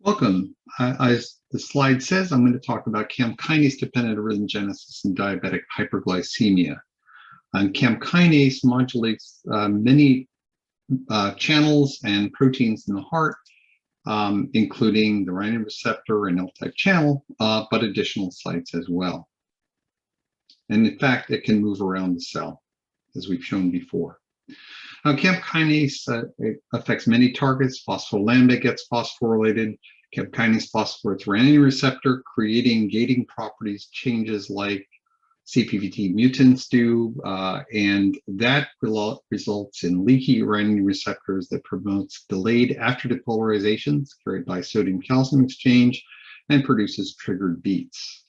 Welcome. As the slide says, I'm going to talk about CaMKII-dependent arrhythmogenesis and diabetic hyperglycemia. And CAM kinase modulates many channels and proteins in the heart, including the renin receptor and L-type channel, but additional sites as well. And in fact, it can move around the cell, as we've shown before. Now, CAM kinase affects many targets. Phospholamban gets phosphorylated. CAM kinase phosphorylates renin receptor, creating gating properties changes like CPVT mutants do, and that results in leaky renin receptors that promotes delayed after depolarizations carried by sodium-calcium exchange and produces triggered beats.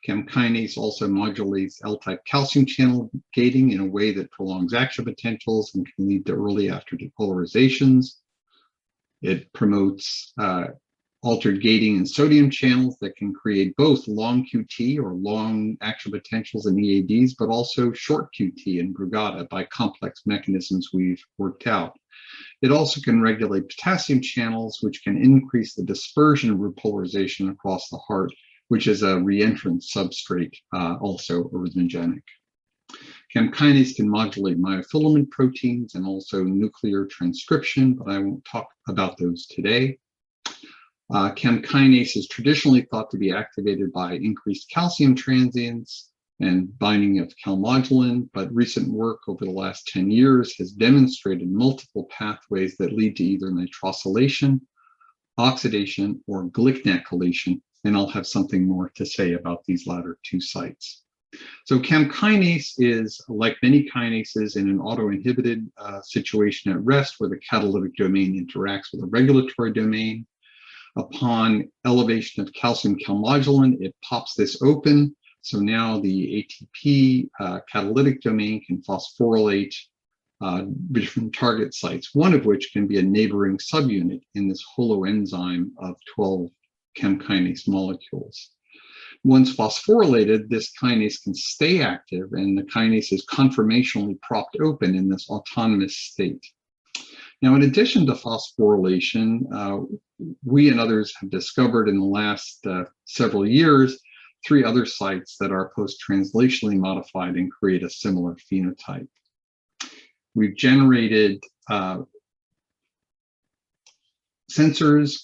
CAM kinase also modulates L-type calcium channel gating in a way that prolongs action potentials and can lead to early after depolarizations. It promotes altered gating in sodium channels that can create both long QT or long action potentials in EADs, but also short QT in Brugada by complex mechanisms we've worked out. It also can regulate potassium channels, which can increase the dispersion of repolarization across the heart, which is a reentrant substrate, also arrhythmogenic. CAM kinase can modulate myofilament proteins and also nuclear transcription, but I won't talk about those today. CAM kinase is traditionally thought to be activated by increased calcium transients and binding of calmodulin, but recent work over the last 10 years has demonstrated multiple pathways that lead to either nitrosylation, oxidation, or glycnacylation, and I'll have something more to say about these latter two sites. So CAM kinase is, like many kinases, in an autoinhibited situation at rest where the catalytic domain interacts with a regulatory domain. Upon elevation of calcium calmodulin, it pops this open. So now the ATP catalytic domain can phosphorylate different target sites, one of which can be a neighboring subunit in this holoenzyme of 12 CAM kinase molecules. Once phosphorylated, this kinase can stay active, and the kinase is conformationally propped open in this autonomous state. Now, in addition to phosphorylation, we and others have discovered in the last several years 3 other sites that are post-translationally modified and create a similar phenotype. We've generated sensors,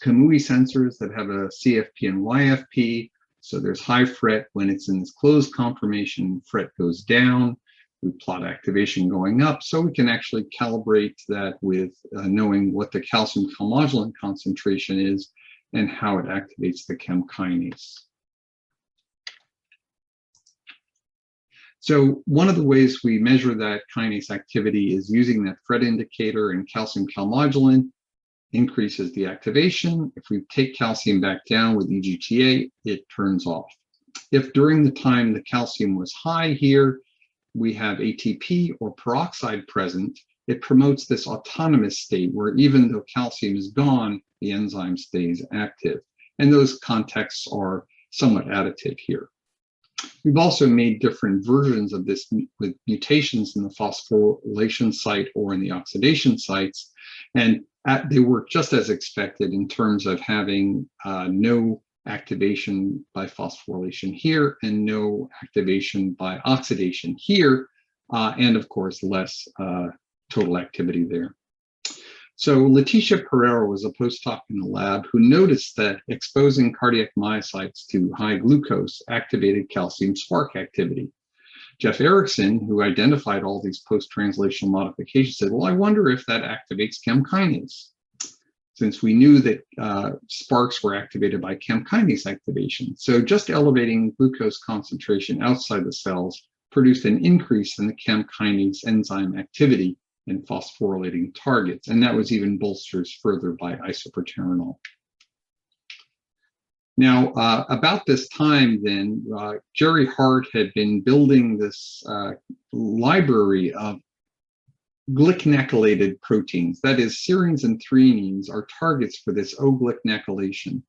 CaMKII sensors that have a CFP and YFP. So there's high fret when it's in this closed conformation, fret goes down. We plot activation going up, so we can actually calibrate that with knowing what the calcium calmodulin concentration is and how it activates the CAM kinase. So one of the ways we measure that kinase activity is using that fret indicator, and calcium calmodulin increases the activation. If we take calcium back down with EGTA, it turns off. If during the time the calcium was high here, we have ATP or peroxide present, it promotes this autonomous state where even though calcium is gone, the enzyme stays active. And those contexts are somewhat additive here. We've also made different versions of this with mutations in the phosphorylation site or in the oxidation sites, and they work just as expected in terms of having no activation by phosphorylation here and no activation by oxidation here, and of course less total activity there. So Leticia Pereira was a postdoc in the lab who noticed that exposing cardiac myocytes to high glucose activated calcium spark activity. Jeff Erickson, who identified all these post-translational modifications, said, well, I wonder if that activates CAM kinase, since we knew that sparks were activated by CAM kinase activation. So just elevating glucose concentration outside the cells produced an increase in the CAM kinase enzyme activity in phosphorylating targets, and that was even bolstered further by isoproterenol. Now, about this time then, Jerry Hart had been building this library of glycnacylated proteins. That is, serines and threonines are targets for this O-glycnacylation.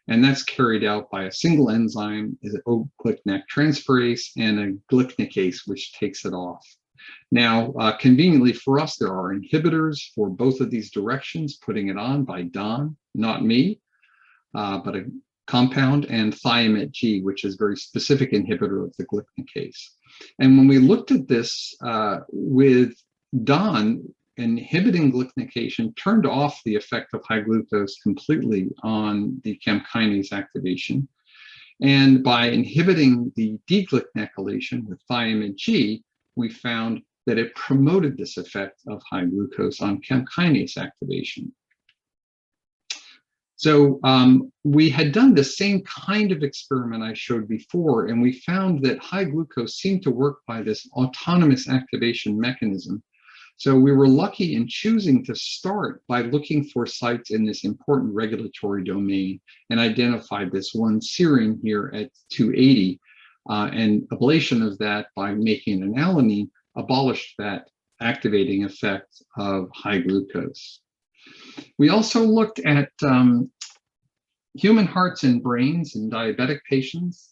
And that's carried out by a single enzyme, is O-glycnac transferase, and a glycnicase, which takes it off. Now, conveniently for us, there are inhibitors for both of these directions, putting it on by Don, not me. but a compound, and thiamate G, which is a very specific inhibitor of the glycnicase. And when we looked at this with DON, inhibiting glycnication turned off the effect of high glucose completely on the CaMKII activation. And by inhibiting the deglycnacylation with thiamate G, we found that it promoted this effect of high glucose on CaMKII activation. So we had done the same kind of experiment I showed before, and we found that high glucose seemed to work by this autonomous activation mechanism. So we were lucky in choosing to start by looking for sites in this important regulatory domain and identified this one serine here at 280, and ablation of that by making an alanine abolished that activating effect of high glucose. We also looked at human hearts and brains in diabetic patients.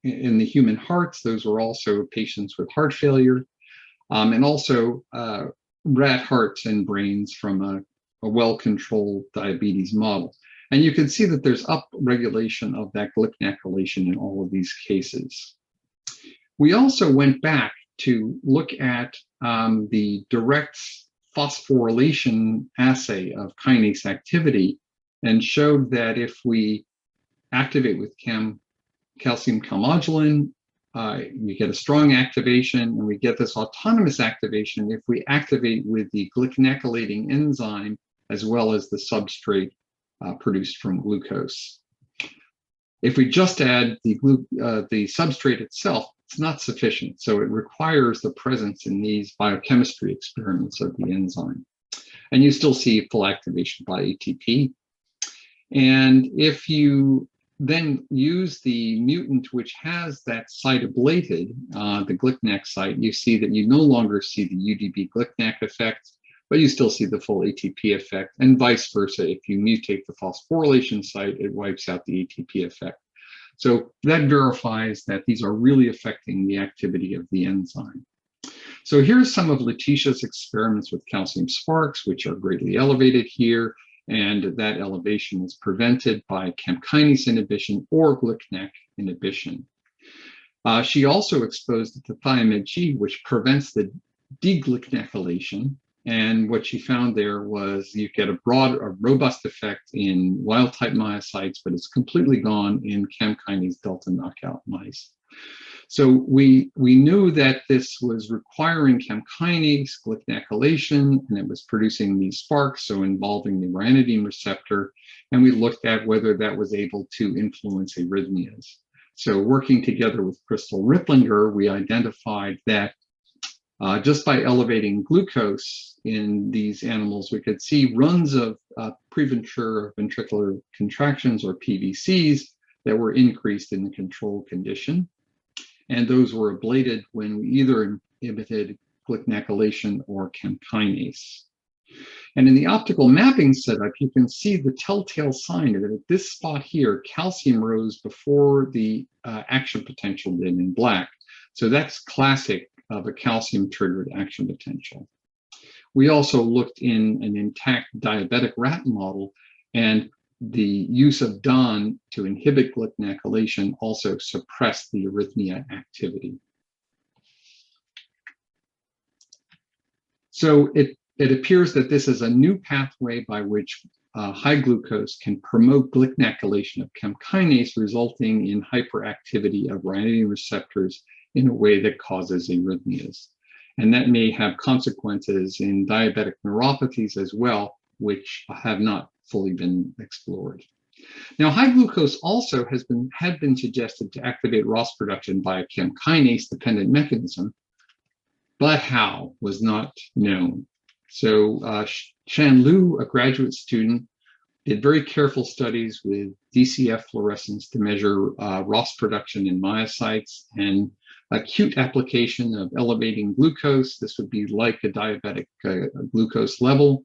In the human hearts, those were also patients with heart failure, and also rat hearts and brains from a well-controlled diabetes model. And you can see that there's upregulation of that glycnacylation in all of these cases. We also went back to look at the direct phosphorylation assay of kinase activity and showed that if we activate with calcium calmodulin, we get a strong activation, and we get this autonomous activation if we activate with the glycnacylating enzyme as well as the substrate produced from glucose. If we just add the substrate itself, it's not sufficient. So it requires the presence in these biochemistry experiments of the enzyme. And you still see full activation by ATP. And if you then use the mutant which has that site ablated, the GLICNAC site, you see that you no longer see the UDP GLICNAC effect, but you still see the full ATP effect, and vice versa. If you mutate the phosphorylation site, it wipes out the ATP effect. So that verifies that these are really affecting the activity of the enzyme. So here's some of Letitia's experiments with calcium sparks, which are greatly elevated here, and that elevation is prevented by CaMKII inhibition or GLICNAC inhibition. She also exposed it to thiamate G, which prevents the deglycnacylation. And what she found there was you get a robust effect in wild-type myocytes, but it's completely gone in CaMKII delta knockout mice. So we knew that this was requiring CaMKII glycnacylation, and it was producing these sparks, so involving the ranitidine receptor, and we looked at whether that was able to influence arrhythmias. So working together with Crystal Ripplinger, we identified that just by elevating glucose in these animals, we could see runs of preventricular ventricular contractions, or PVCs, that were increased in the control condition. And those were ablated when we either inhibited glycnacylation or CaMKII. And in the optical mapping setup, you can see the telltale sign that at this spot here, calcium rose before the action potential did in black. So that's classic of a calcium-triggered action potential. We also looked in an intact diabetic rat model, and the use of DON to inhibit glycnacylation also suppressed the arrhythmia activity. So it appears that this is a new pathway by which high glucose can promote glycnacylation of CaMKII, resulting in hyperactivity of ranitidine receptors in a way that causes arrhythmias. And that may have consequences in diabetic neuropathies as well, which have not fully been explored. Now, high glucose also had been suggested to activate ROS production by a CaMKII-dependent mechanism, but how was not known. So Shan Liu, a graduate student, did very careful studies with DCF fluorescence to measure ROS production in myocytes, and acute application of elevating glucose. This would be like a diabetic glucose level.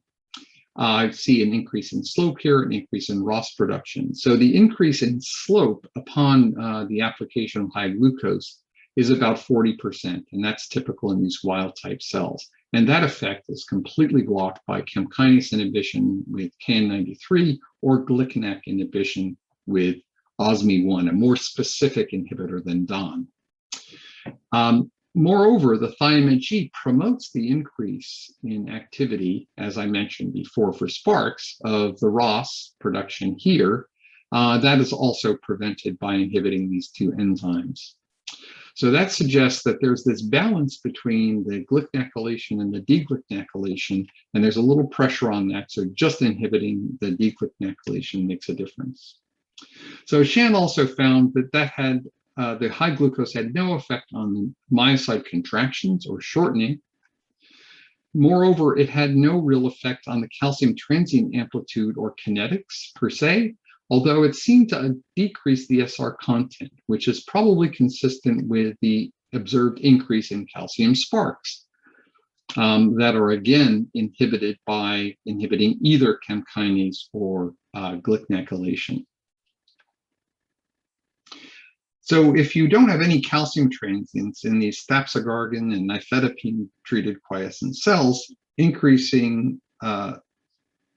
I see an increase in slope here, an increase in ROS production. So the increase in slope upon the application of high glucose is about 40%, and that's typical in these wild type cells. And that effect is completely blocked by CaMKII inhibition with KN93 or GLICNAC inhibition with OSMI1, a more specific inhibitor than DON. Moreover, the thiamine G promotes the increase in activity, as I mentioned before for Sparks, of the ROS production here. That is also prevented by inhibiting these two enzymes. So that suggests that there's this balance between the glycnacylation and the deglycnacylation, and there's a little pressure on that. So just inhibiting the deglycnacylation makes a difference. So Shan also found that the high glucose had no effect on the myocyte contractions or shortening. Moreover, it had no real effect on the calcium transient amplitude or kinetics per se, although it seemed to decrease the SR content, which is probably consistent with the observed increase in calcium sparks that are again inhibited by inhibiting either CaMKII or glycnacylation. So if you don't have any calcium transients in these stapsagargan and nifedipine-treated quiescent cells, increasing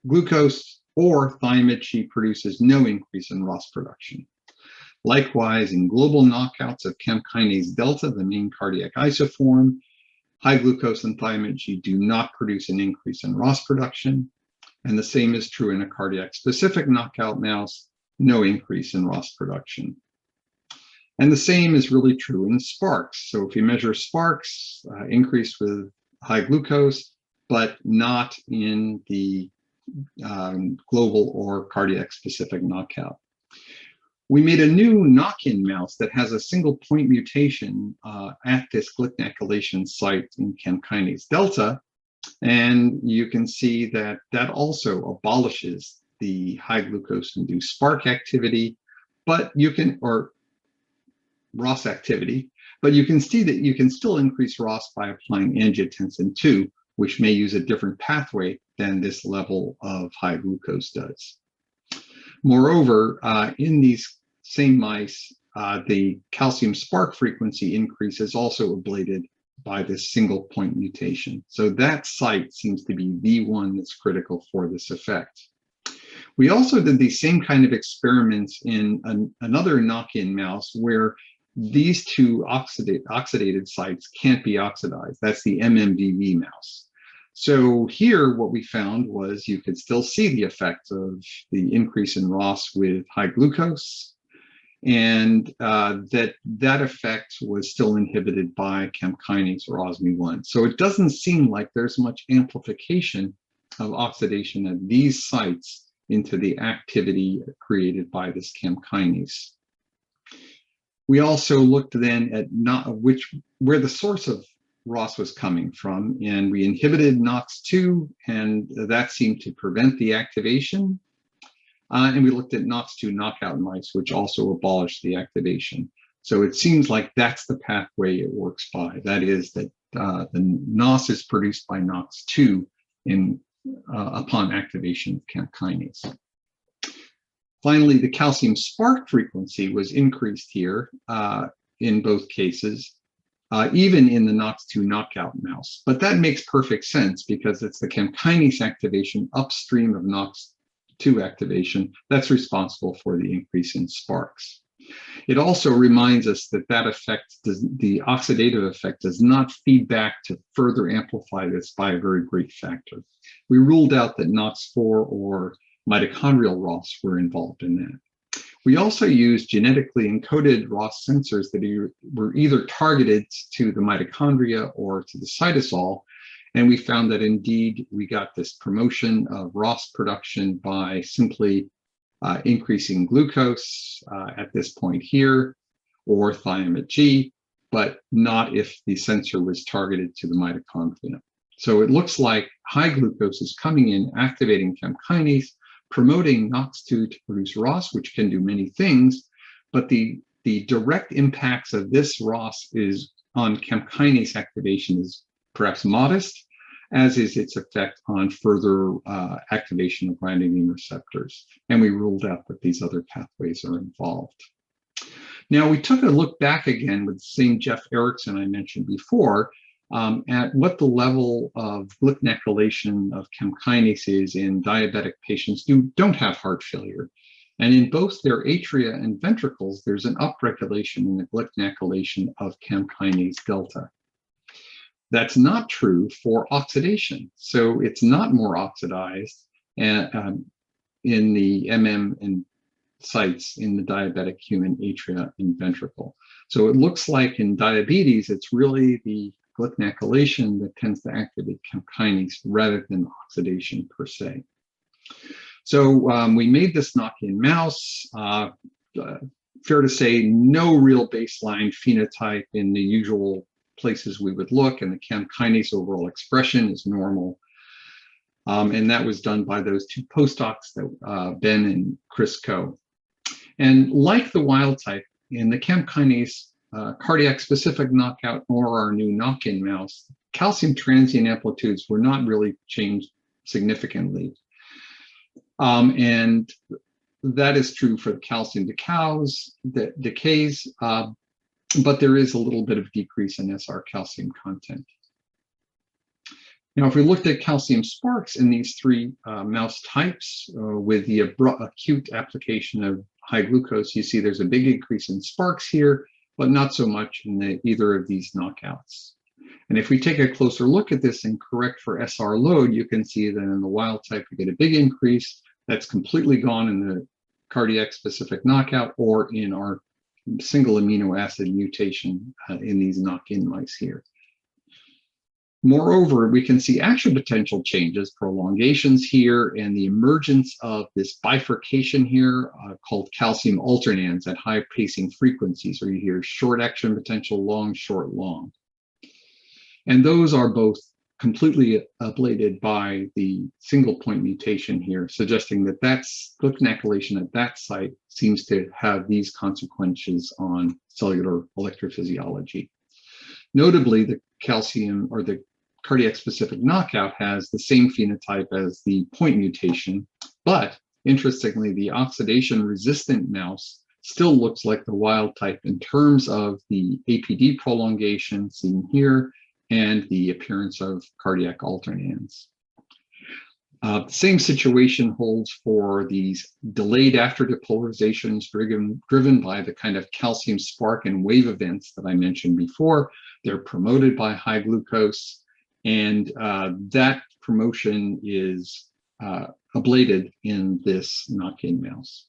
glucose or thiamine G produces no increase in ROS production. Likewise, in global knockouts of CaMKII-delta, the main cardiac isoform, high glucose and thiamine G do not produce an increase in ROS production. And the same is true in a cardiac-specific knockout mouse, no increase in ROS production. And the same is really true in Sparks. So if you measure Sparks, increase with high glucose, but not in the global or cardiac specific knockout. We made a new knock-in mouse that has a single point mutation at this glycnacylation site in CaMKII-delta. And you can see that that also abolishes the high glucose induced spark activity, but you can, or ROS activity, but you can see that you can still increase ROS by applying angiotensin II, which may use a different pathway than this level of high glucose does. Moreover, in these same mice, the calcium spark frequency increase is also ablated by this single point mutation. So that site seems to be the one that's critical for this effect. We also did the same kind of experiments in another knock-in mouse where these two oxidated sites can't be oxidized. That's the MMDV mouse. So here, what we found was you could still see the effect of the increase in ROS with high glucose, and that effect was still inhibited by CaMKII or OSMI1. So it doesn't seem like there's much amplification of oxidation at these sites into the activity created by this CaMKII. We also looked then at where the source of ROS was coming from, and we inhibited NOX2, and that seemed to prevent the activation. And we looked at NOX2 knockout mice, which also abolished the activation. So it seems like that's the pathway it works by. That is that the NOS is produced by NOX2 upon activation of CaMKII. Finally, the calcium spark frequency was increased here in both cases, even in the NOX2 knockout mouse. But that makes perfect sense because it's the CaMKII activation upstream of NOX2 activation that's responsible for the increase in sparks. It also reminds us that effect, the oxidative effect, does not feed back to further amplify this by a very great factor. We ruled out that NOX4 or mitochondrial ROS were involved in that. We also used genetically encoded ROS sensors that were either targeted to the mitochondria or to the cytosol, and we found that indeed we got this promotion of ROS production by simply increasing glucose at this point here, or thiamine G, but not if the sensor was targeted to the mitochondria. So it looks like high glucose is coming in, activating CaMKII, promoting NOX2 to produce ROS, which can do many things, but the direct impacts of this ROS on CaMKII activation is perhaps modest, as is its effect on further activation of granulin receptors. And we ruled out that these other pathways are involved. Now, we took a look back again with the same Jeff Erickson I mentioned before, at what the level of glycnacylation of CAM kinase is in diabetic patients who don't have heart failure. And in both their atria and ventricles, there's an upregulation in the glycnacylation of CAM kinase delta. That's not true for oxidation. So it's not more oxidized in the and sites in the diabetic human atria and ventricle. So it looks like in diabetes, it's really the glycnacylation that tends to activate CAM kinase rather than oxidation per se. So we made this knock-in mouse. Fair to say, no real baseline phenotype in the usual places we would look, and the CAM kinase overall expression is normal. And that was done by those two postdocs, that, Ben and Chris Coe. And like the wild type, in the CAM kinase cardiac specific knockout or our new knock-in mouse, calcium transient amplitudes were not really changed significantly. And that is true for the calcium decays, but there is a little bit of decrease in SR calcium content. Now, if we looked at calcium sparks in these three mouse types with the acute application of high glucose, you see there's a big increase in sparks here, but not so much in either of these knockouts. And if we take a closer look at this and correct for SR load, you can see that in the wild type, we get a big increase. That's completely gone in the cardiac specific knockout or in our single amino acid mutation in these knock-in mice here. Moreover, we can see action potential changes, prolongations here, and the emergence of this bifurcation here called calcium alternans at high pacing frequencies, where you hear short action potential, long, short, long. And those are both completely ablated by the single point mutation here, suggesting that that's glycnacylation at that site seems to have these consequences on cellular electrophysiology. Notably, the calcium or the cardiac specific knockout has the same phenotype as the point mutation, but interestingly, the oxidation resistant mouse still looks like the wild type in terms of the APD prolongation seen here and the appearance of cardiac alternans. The same situation holds for these delayed after depolarizations driven by the kind of calcium spark and wave events that I mentioned before. They're promoted by high glucose, and that promotion is ablated in this knock-in mouse,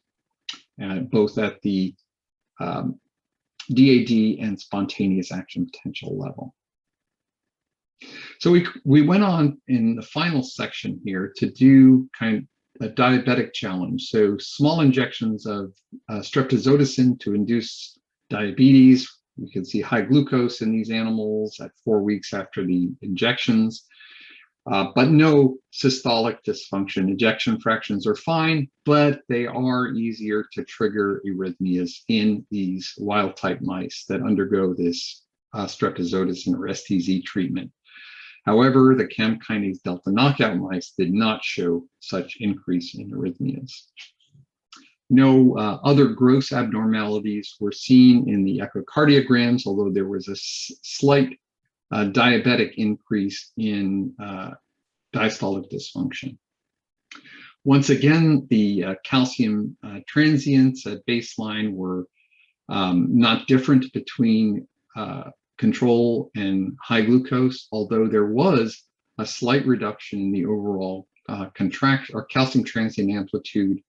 both at the DAD and spontaneous action potential level. So we went on in the final section here to do kind of a diabetic challenge. So small injections of streptozotocin to induce diabetes. We can see high glucose in these animals at 4 weeks after the injections, but no systolic dysfunction. Ejection fractions are fine, but they are easier to trigger arrhythmias in these wild type mice that undergo this streptozotocin or STZ treatment. However, the CAM kinase delta knockout mice did not show such increase in arrhythmias. No other gross abnormalities were seen in the echocardiograms, although there was a slight diabetic increase in diastolic dysfunction. Once again, the calcium transients at baseline were not different between control and high glucose, although there was a slight reduction in the overall calcium transient amplitude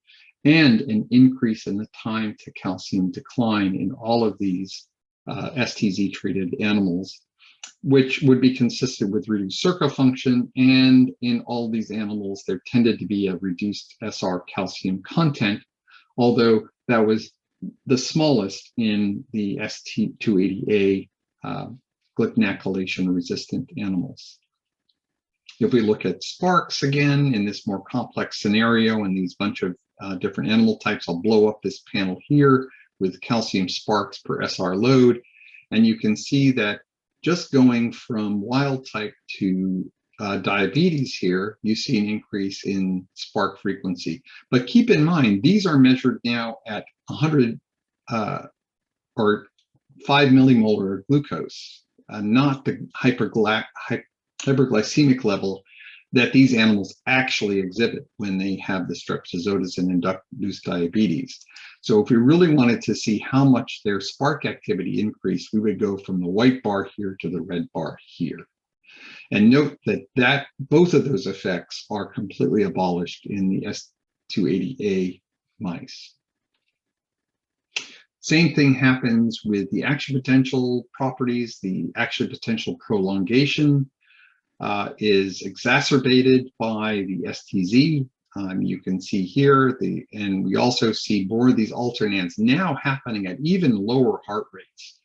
and an increase in the time to calcium decline in all of these STZ treated animals, which would be consistent with reduced circuit function. And in all these animals, there tended to be a reduced SR calcium content, although that was the smallest in the ST280A glycnacylation resistant animals. If we look at sparks again in this more complex scenario and these bunch of different animal types, I'll blow up this panel here with calcium sparks per SR load. And you can see that just going from wild type to diabetes here, you see an increase in spark frequency. But keep in mind, these are measured now at 100 or 5 millimolar glucose. not the hyperglycemic level that these animals actually exhibit when they have the streptozosis and induced diabetes. So if we really wanted to see how much their spark activity increased, we would go from the white bar here to the red bar here. And note that both of those effects are completely abolished in the S280A mice. Same thing happens with the action potential properties. The action potential prolongation is exacerbated by the STZ. You can see here, and we also see more of these alternans now happening at even lower heart rates.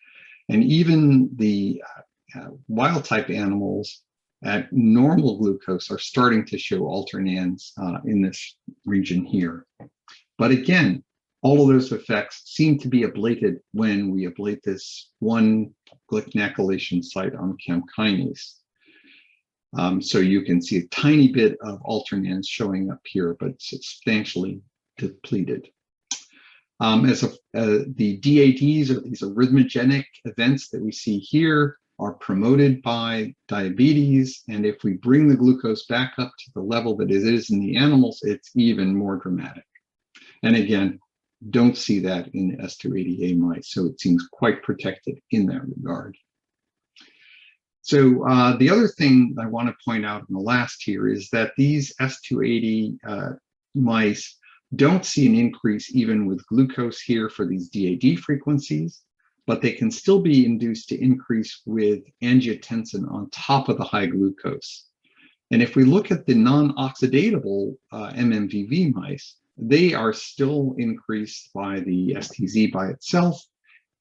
And even the wild type animals at normal glucose are starting to show alternans in this region here. But again, all of those effects seem to be ablated when we ablate this one glycanalylation site on CaMKII-dependent. So you can see a tiny bit of alternans showing up here, but substantially depleted. The DADs, or these arrhythmogenic events that we see here, are promoted by diabetes. And if we bring the glucose back up to the level that it is in the animals, it's even more dramatic. And again, don't see that in the S280A mice, so it seems quite protected in that regard. So the other thing I want to point out in the last here is that these S280 mice don't see an increase even with glucose here for these DAD frequencies, but they can still be induced to increase with angiotensin on top of the high glucose. And if we look at the non-oxidatable MMVV mice, they are still increased by the STZ by itself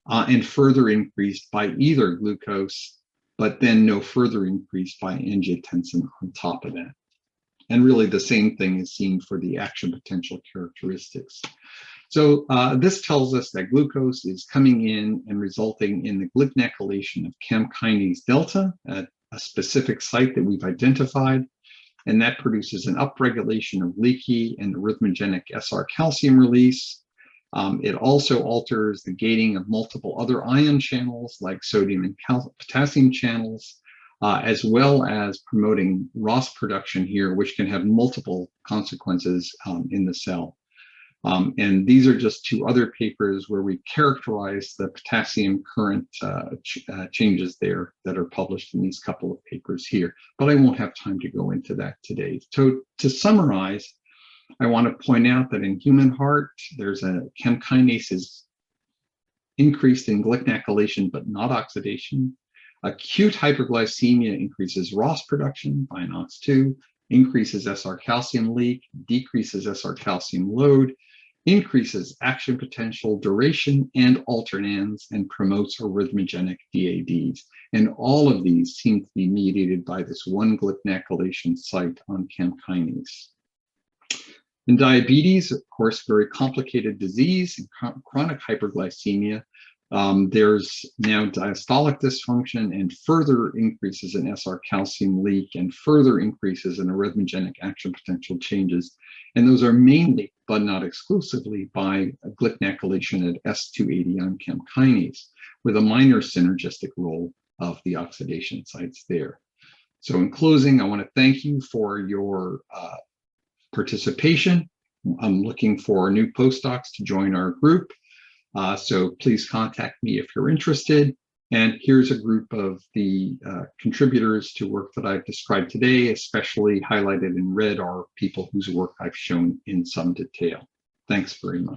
and further increased by either glucose, but then no further increase by angiotensin on top of that. And really the same thing is seen for the action potential characteristics. So this tells us that glucose is coming in and resulting in the glycanalylation of CaMKII delta at a specific site that we've identified. And that produces an upregulation of leaky and arrhythmogenic SR calcium release. It also alters the gating of multiple other ion channels like sodium and potassium channels, as well as promoting ROS production here, which can have multiple consequences in the cell. And these are just two other papers where we characterize the potassium current changes there that are published in these couple of papers here, but I won't have time to go into that today. So to summarize, I want to point out that in human heart, there's a CaMKII is increased in glycanalylation, but not oxidation. Acute hyperglycemia increases ROS production by NOx2, increases SR calcium leak, decreases SR calcium load, increases action potential duration and alternans, and promotes arrhythmogenic DADs. And all of these seem to be mediated by this one glycanalylation site on CaMKII. In diabetes, of course, very complicated disease, chronic hyperglycemia. There's now diastolic dysfunction and further increases in SR calcium leak and further increases in arrhythmogenic action potential changes. And those are mainly, but not exclusively, by glycanalylation at S280 on CaMKII, with a minor synergistic role of the oxidation sites there. So in closing, I want to thank you for your participation. I'm looking for new postdocs to join our group. So please contact me if you're interested. And here's a group of the contributors to work that I've described today, especially highlighted in red are people whose work I've shown in some detail. Thanks very much.